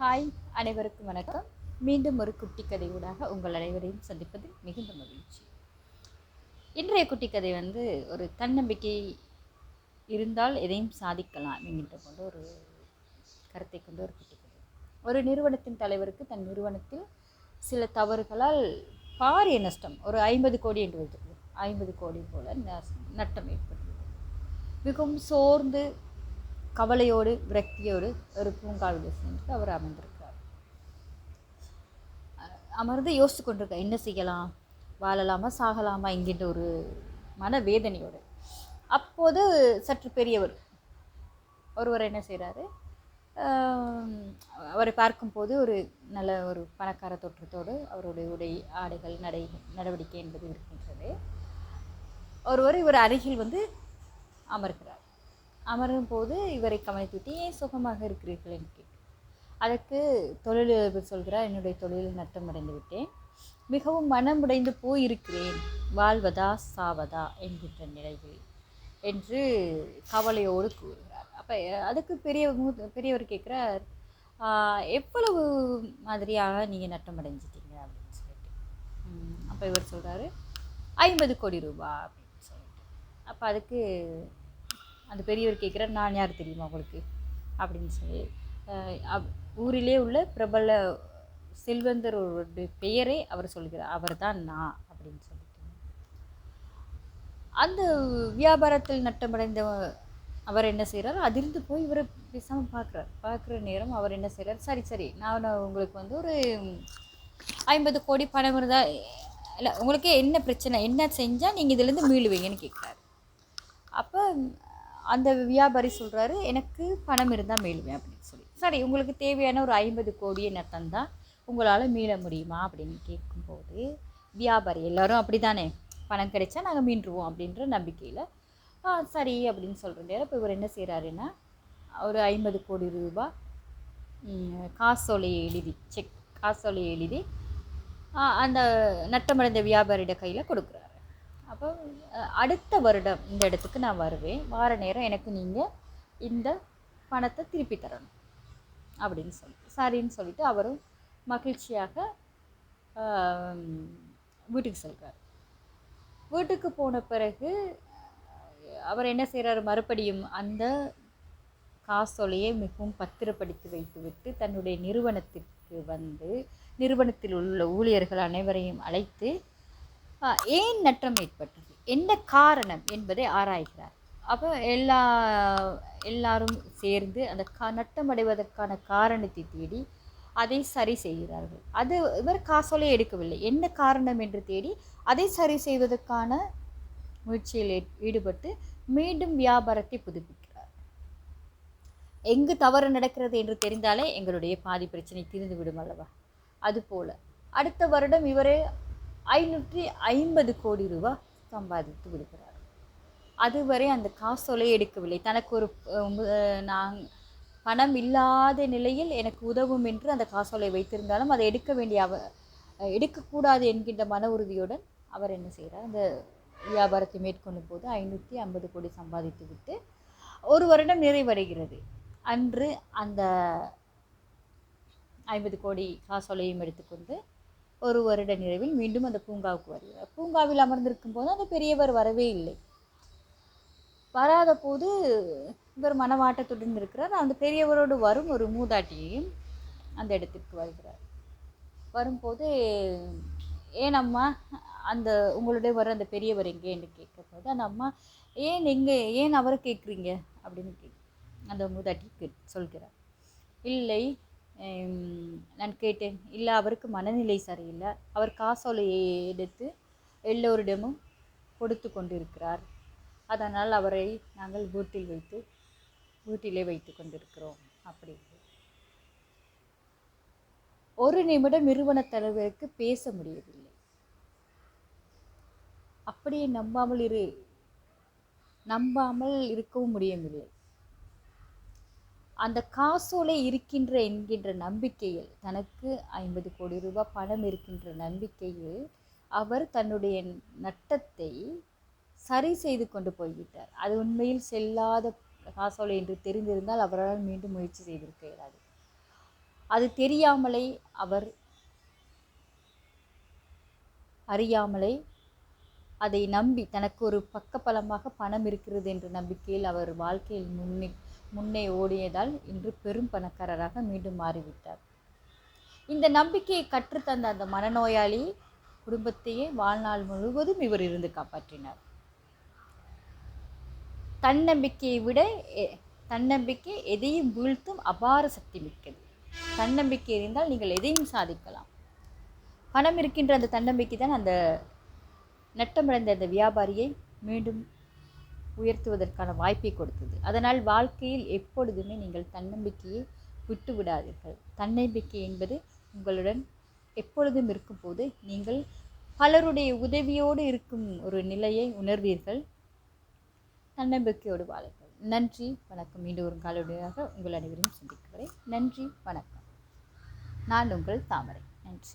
Hi, அனைவருக்கும் வணக்கம். மீண்டும் ஒரு குட்டி கதையூடாக உங்கள் அனைவரையும் சந்திப்பதில் மிகுந்த மகிழ்ச்சி. இன்றைய குட்டி கதை ஒரு தன்னம்பிக்கை இருந்தால் எதையும் சாதிக்கலாம் என்கின்ற கொண்ட ஒரு கருத்தை கொண்ட ஒரு குட்டி கதை. ஒரு நிறுவனத்தின் தலைவருக்கு தன் நிறுவனத்தில் சில தவறுகளால் பாரிய நஷ்டம், ஒரு 50 கோடி என்று வைத்துக்கொள்வோம், 50 கோடி போல நட்டம் ஏற்பட்டுள்ளது. மிகவும் சோர்ந்து கவலையோடு விரக்தியோடு ஒரு பூங்காவில் சென்று அவர் அமர்ந்திருக்கிறார். அமர்ந்து யோசித்து கொண்டிருக்கார், என்ன செய்யலாம், வாழலாமா சாகலாமா என்கின்ற ஒரு மனவேதனையோடு. அப்போது சற்று பெரியவர் ஒருவர் என்ன செய்கிறாரு, அவரை பார்க்கும்போது ஒரு நல்ல ஒரு பணக்கார தோற்றத்தோடு அவருடைய உடை ஆடைகள் நடவடிக்கை என்பது இருக்கின்றது. ஒருவர் இவர் அருகில் அமர்கிறார். அமரும் போது இவரை கவனித்துவிட்டு, ஏன் சுகமாக இருக்கிறீர்கள் என்று கேட்டு, அதற்கு தொழிலதிபர் சொல்கிறார், என்னுடைய தொழிலில் நட்டம் அடைந்து விட்டேன், மிகவும் மனமுடைந்து போயிருக்கிறேன், வாழ்வதா சாவதா என்கின்ற நிலையில் என்று கவலையோடு கூறுகிறார். அப்போ அதுக்கு பெரியவர் கேட்குறார், எவ்வளவு மாதிரியாக நீங்கள் நட்டம் அடைஞ்சிட்டீங்க அப்படின்னு சொல்லிட்டு. அப்போ இவர் சொல்கிறாரு, 50 கோடி ரூபாய் அப்படின்னு சொல்லிட்டு. அப்போ அதுக்கு அந்த பெரியவர் கேட்குறார், நான் யார் தெரியுமா உங்களுக்கு அப்படின்னு சொல்லி. ஊரிலே உள்ள பிரபல செல்வந்தர் ஒரு பெயரை அவர் சொல்கிறார், அவர் தான் நான் அப்படின்னு சொல்லிட்டு. அந்த வியாபாரத்தில் நட்டமடைந்த அவர் என்ன செய்கிறார், அதிர்ந்து போய் இவரை பேசாமல் பார்க்குற நேரம் அவர் என்ன செய்கிறார், சரி நான் உங்களுக்கு ஒரு 50 கோடி பணம் இருந்தால், இல்லை உங்களுக்கு என்ன பிரச்சனை, என்ன செஞ்சால் நீங்கள் இதுலேருந்து மீளுவீங்கன்னு கேட்குறாரு. அப்போ அந்த வியாபாரி சொல்கிறாரு, எனக்கு பணம் இருந்தால் மீளுவேன் அப்படின்னு சொல்லி. சரி, உங்களுக்கு தேவையான ஒரு 50 கோடியை நட்டம் தான், உங்களால் மீள முடியுமா அப்படின்னு கேட்கும்போது, வியாபாரி எல்லாரும் அப்படி தானே, பணம் கிடைச்சா நாங்கள் மீண்டுருவோம் அப்படின்ற நம்பிக்கையில் சரி அப்படின்னு சொல்கிறேன். இப்போ இவர் என்ன செய்கிறாருன்னா, ஒரு 50 கோடி ரூபாய் காசோலையை எழுதி அந்த நட்டமடைந்த வியாபாரியோட கையில் கொடுக்குறாரு. அப்போ அடுத்த வருடம் இந்த இடத்துக்கு நான் வருவேன், வார நேரம் எனக்கு நீங்கள் இந்த பணத்தை திருப்பி தரணும் அப்படின்னு சரின்னு சொல்லிட்டு அவரும் மகிழ்ச்சியாக வீட்டுக்கு செல்கிறார். வீட்டுக்கு போன பிறகு அவர் என்ன செய்கிறார், மறுபடியும் அந்த காசோலையை மிகவும் பத்திரப்படுத்தி வைத்துவிட்டு தன்னுடைய நிறுவனத்திற்கு நிறுவனத்தில் உள்ள ஊழியர்கள் அனைவரையும் அழைத்து ஏன் நட்டம் ஏற்பட்டது, என்ன காரணம் என்பதை ஆராய்கிறார். அப்போ எல்லாரும் சேர்ந்து அந்த நட்டம் அடைவதற்கான காரணத்தை தேடி அதை சரி செய்கிறார்கள். அது இவர் காசோலை எடுக்கவில்லை, என்ன காரணம் என்று தேடி அதை சரி செய்வதற்கான முயற்சியில் ஈடுபட்டு மீண்டும் வியாபாரத்தை புதுப்பிக்கிறார். எங்கு தவறு நடக்கிறது என்று தெரிந்தாலே எங்களுடைய பாதி பிரச்சனை தீர்ந்துவிடும் அல்லவா, அதுபோல அடுத்த வருடம் இவரே 550 கோடி ரூபாய் சம்பாதித்து விடுகிறார். அதுவரை அந்த காசோலை எடுக்கவில்லை. தனக்கு ஒரு பணம் இல்லாத நிலையில் எனக்கு உதவும் என்று அந்த காசோலை வைத்திருந்தாலும் அதை எடுக்கக்கூடாது என்கின்ற மன உறுதியுடன் அவர் என்ன செய்கிறார், அந்த வியாபாரத்தை மேற்கொள்ளும் போது 550 கோடி சம்பாதித்து விட்டு ஒரு வருடம் நிறைவடைகிறது. அன்று அந்த 50 கோடி காசோலையும் எடுத்துக்கொண்டு ஒரு வருட நிறைவில் மீண்டும் அந்த பூங்காவுக்கு வருகிறார். பூங்காவில் அமர்ந்திருக்கும் போது அந்த பெரியவர் வரவே இல்லை. வராத போது இவர் மனவாட்டத்துடன் இருக்கிறார். அந்த பெரியவரோடு வரும் ஒரு மூதாட்டியையும் அந்த இடத்திற்கு வருகிறார். வரும்போது, ஏன் அம்மா அந்த உங்களுடைய வர அந்த பெரியவர் எங்கே என்று கேட்கும்போது, அந்த அம்மா ஏன் அவரை கேட்குறீங்க அப்படின்னு அந்த மூதாட்டி சொல்கிறார். இல்லை, நான் கேட்டேன், இல்லை அவருக்கு மனநிலை சரியில்லை, அவர் காசோலையை எடுத்து எல்லோரிடமும் கொடுத்து கொண்டிருக்கிறார், அதனால் அவரை நாங்கள் வீட்டிலே வைத்து கொண்டிருக்கிறோம் அப்படி. ஒரு நிமிடம் நிறுவன தலைவருக்கு பேச முடியவில்லை. அப்படியே நம்பாமல் இருக்கவும் முடியவில்லை. அந்த காசோலை என்கின்ற நம்பிக்கையில், தனக்கு 50 கோடி ரூபாய் பணம் இருக்கின்ற நம்பிக்கையில் அவர் தன்னுடைய நட்டத்தை சரி செய்து கொண்டு போய்விட்டார். அது உண்மையில் செல்லாத காசோலை என்று தெரிந்திருந்தால் அவரால் மீண்டும் முயற்சி செய்திருக்க இயலாது. அது தெரியாமலே அவர் அறியாமலே அதை நம்பி தனக்கு ஒரு பக்கபலமாக பணம் இருக்கிறது என்ற நம்பிக்கையில் அவர் வாழ்க்கையில் முன்னே ஓடியதால் இன்று பெரும் பணக்காரராக மீண்டும் மாறிவிட்டார். இந்த நம்பிக்கையை கற்றுத்தந்த அந்த மனநோயாளி குடும்பத்தையே வாழ்நாள் முழுவதும் இவர் இருந்து காப்பாற்றினார். தன்னம்பிக்கை எதையும் வீழ்த்தும் அபார சக்தி மிக்கது. தன்னம்பிக்கை இருந்தால் நீங்கள் எதையும் சாதிக்கலாம். பணம் இருக்கின்ற அந்த தன்னம்பிக்கை தான் அந்த நட்டமடைந்த அந்த வியாபாரியை மீண்டும் உயர்த்துவதற்கான வாய்ப்பை கொடுத்தது. அதனால் வாழ்க்கையில் எப்பொழுதுமே நீங்கள் தன்னம்பிக்கையை விட்டு விடாதீர்கள். தன்னம்பிக்கை என்பது உங்களுடன் எப்பொழுதும் இருக்கும்போது நீங்கள் பலருடைய உதவியோடு இருக்கும் ஒரு நிலையை உணர்வீர்கள். தன்னம்பிக்கையோடு வாழுங்கள். நன்றி, வணக்கம். மீண்டும் ஒரு காலொலியாக உங்கள் அனைவரையும் சந்திக்கிறேன். நன்றி, வணக்கம். நான் உங்கள் தாமரை. நன்றி.